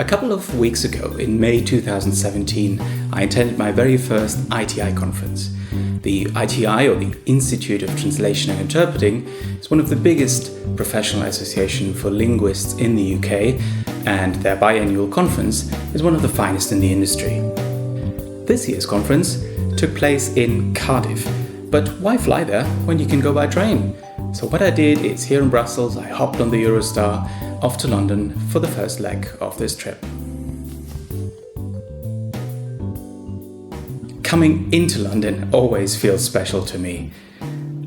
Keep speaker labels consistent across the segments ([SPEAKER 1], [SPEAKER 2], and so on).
[SPEAKER 1] couple of weeks ago, in May 2017, I attended my very first ITI conference. The ITI, or the Institute of Translation and Interpreting, is one of the biggest professional associations for linguists in the UK, and their biannual conference is one of the finest in the industry. This year's conference took place in Cardiff, but why fly there when you can go by train? So what I did is, here in Brussels, I hopped on the Eurostar off to London for the first leg of this trip. Coming into London always feels special to me,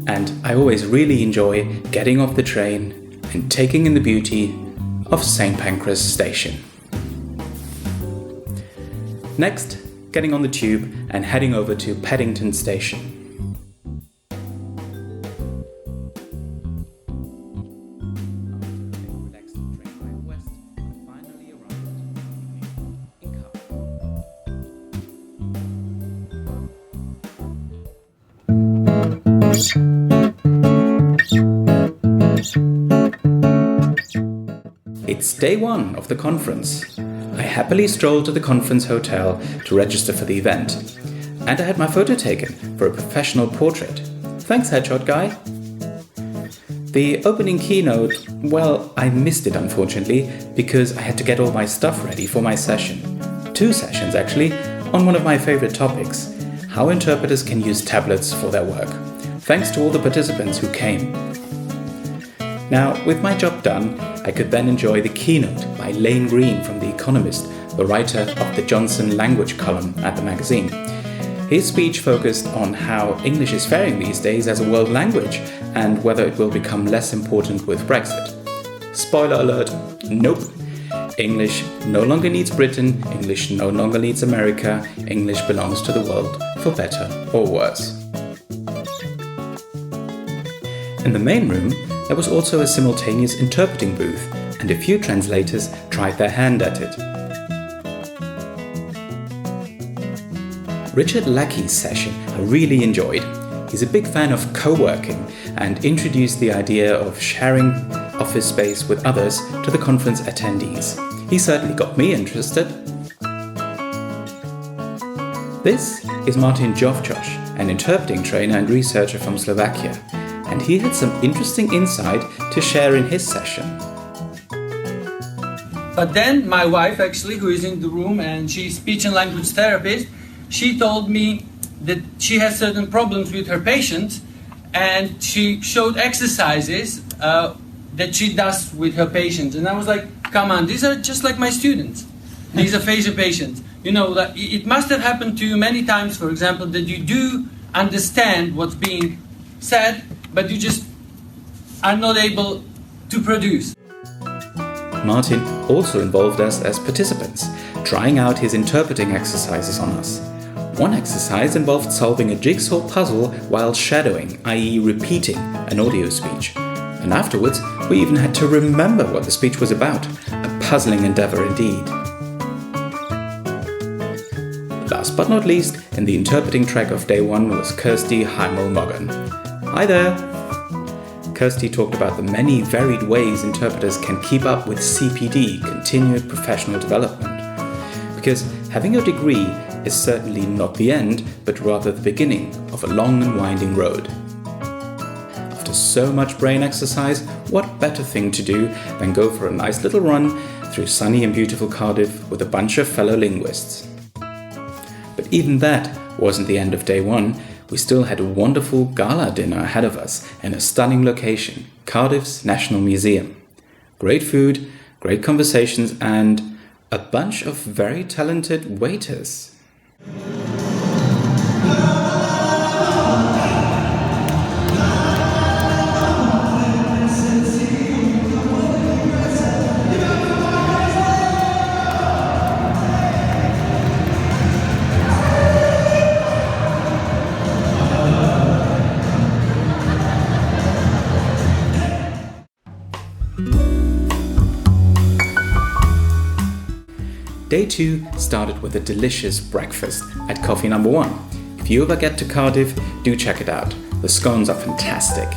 [SPEAKER 1] and I always really enjoy getting off the train and taking in the beauty of St. Pancras Station. Next, getting on the tube and heading over to Paddington Station. It's day one of the conference. I happily strolled to the conference hotel to register for the event, and I had my photo taken for a professional portrait. Thanks, headshot guy. The opening keynote, well, I missed it unfortunately because I had to get all my stuff ready for my session. 2 sessions actually, on one of my favorite topics, how interpreters can use tablets for their work. Thanks to all the participants who came. Now, with my job done, I could then enjoy the keynote by Lane Green from The Economist, the writer of the Johnson language column at the magazine. His speech focused on how English is faring these days as a world language and whether it will become less important with Brexit. Spoiler alert, nope. English no longer needs Britain, English no longer needs America, English belongs to the world, for better or worse. In the main room, there was also a simultaneous interpreting booth, and a few translators tried their hand at it. Richard Lackey's session I really enjoyed. He's a big fan of co-working and introduced the idea of sharing office space with others to the conference attendees. He certainly got me interested. This is Martin Jovčoš, an interpreting trainer and researcher from Slovakia, and he had some interesting insight to share in his session.
[SPEAKER 2] But then my wife, actually, who is in the room, and she's speech and language therapist, she told me that she has certain problems with her patients, and she showed exercises that she does with her patients. And I was like, come on, these are just like my students. These are aphasia patients. You know, that it must have happened to you many times, for example, that you do understand what's being said, but you just are not able to produce.
[SPEAKER 1] Martin also involved us as participants, trying out his interpreting exercises on us. One exercise involved solving a jigsaw puzzle while shadowing, i.e. repeating, an audio speech. And afterwards, we even had to remember what the speech was about. A puzzling endeavour indeed. Last but not least, in the interpreting track of day one was Kirsty Heimel-Moggen. Hi there! Kirsty talked about the many varied ways interpreters can keep up with CPD, continued professional development. Because having a degree is certainly not the end, but rather the beginning of a long and winding road. After so much brain exercise, what better thing to do than go for a nice little run through sunny and beautiful Cardiff with a bunch of fellow linguists. But even that wasn't the end of day one. We still had a wonderful gala dinner ahead of us in a stunning location, Cardiff's National Museum. Great food, great conversations, and a bunch of very talented waiters. Day 2 started with a delicious breakfast at Coffee No. 1. If you ever get to Cardiff, do check it out. The scones are fantastic.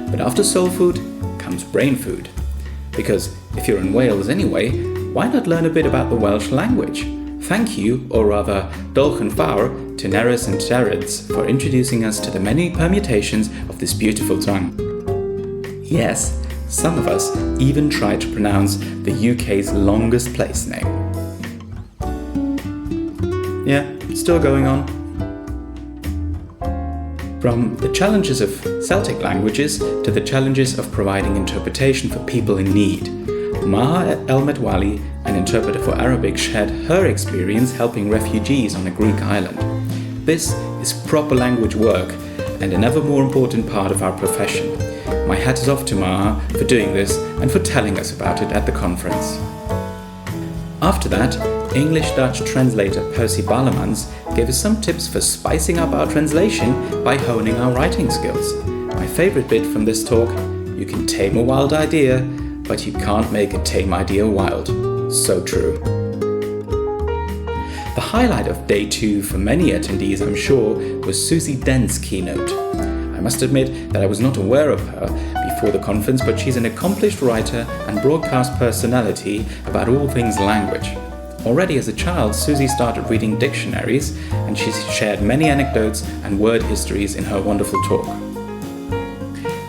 [SPEAKER 1] But after soul food comes brain food. Because If you're in Wales anyway, why not learn a bit about the Welsh language? Thank you, or rather, Dolch yn Fawr, to Nerys and Terence for introducing us to the many permutations of this beautiful tongue. Yes, some of us even tried to pronounce the UK's longest place name. Yeah, still going on. From the challenges of Celtic languages to the challenges of providing interpretation for people in need. Maha El-Metwali, an interpreter for Arabic, shared her experience helping refugees on a Greek island. This is proper language work and an ever more important part of our profession. My hat is off to Maha for doing this and for telling us about it at the conference. After that, English-Dutch translator Percy Ballemans gave us some tips for spicing up our translation by honing our writing skills. My favorite bit from this talk: you can tame a wild idea, but you can't make a tame idea wild. So true. The highlight of day 2 for many attendees, I'm sure, was Susie Dent's keynote. I must admit that I was not aware of her before the conference, but she's an accomplished writer and broadcast personality about all things language. Already as a child, Susie started reading dictionaries, and she shared many anecdotes and word histories in her wonderful talk.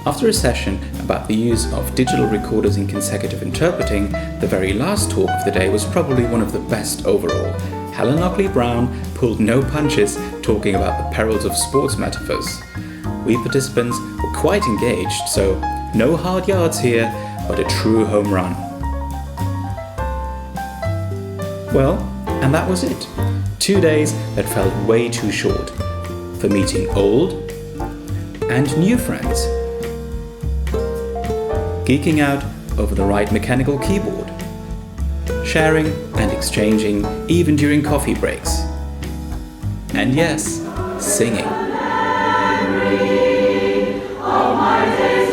[SPEAKER 1] After a session about the use of digital recorders in consecutive interpreting, the very last talk of the day was probably one of the best overall. Helen Ockley-Brown pulled no punches talking about the perils of sports metaphors. We participants were quite engaged, so no hard yards here, but a true home run. Well, and that was it. 2 days that felt way too short for meeting old and new friends, geeking out over the right mechanical keyboard, sharing and exchanging even during coffee breaks, and yes, singing.
[SPEAKER 3] All my days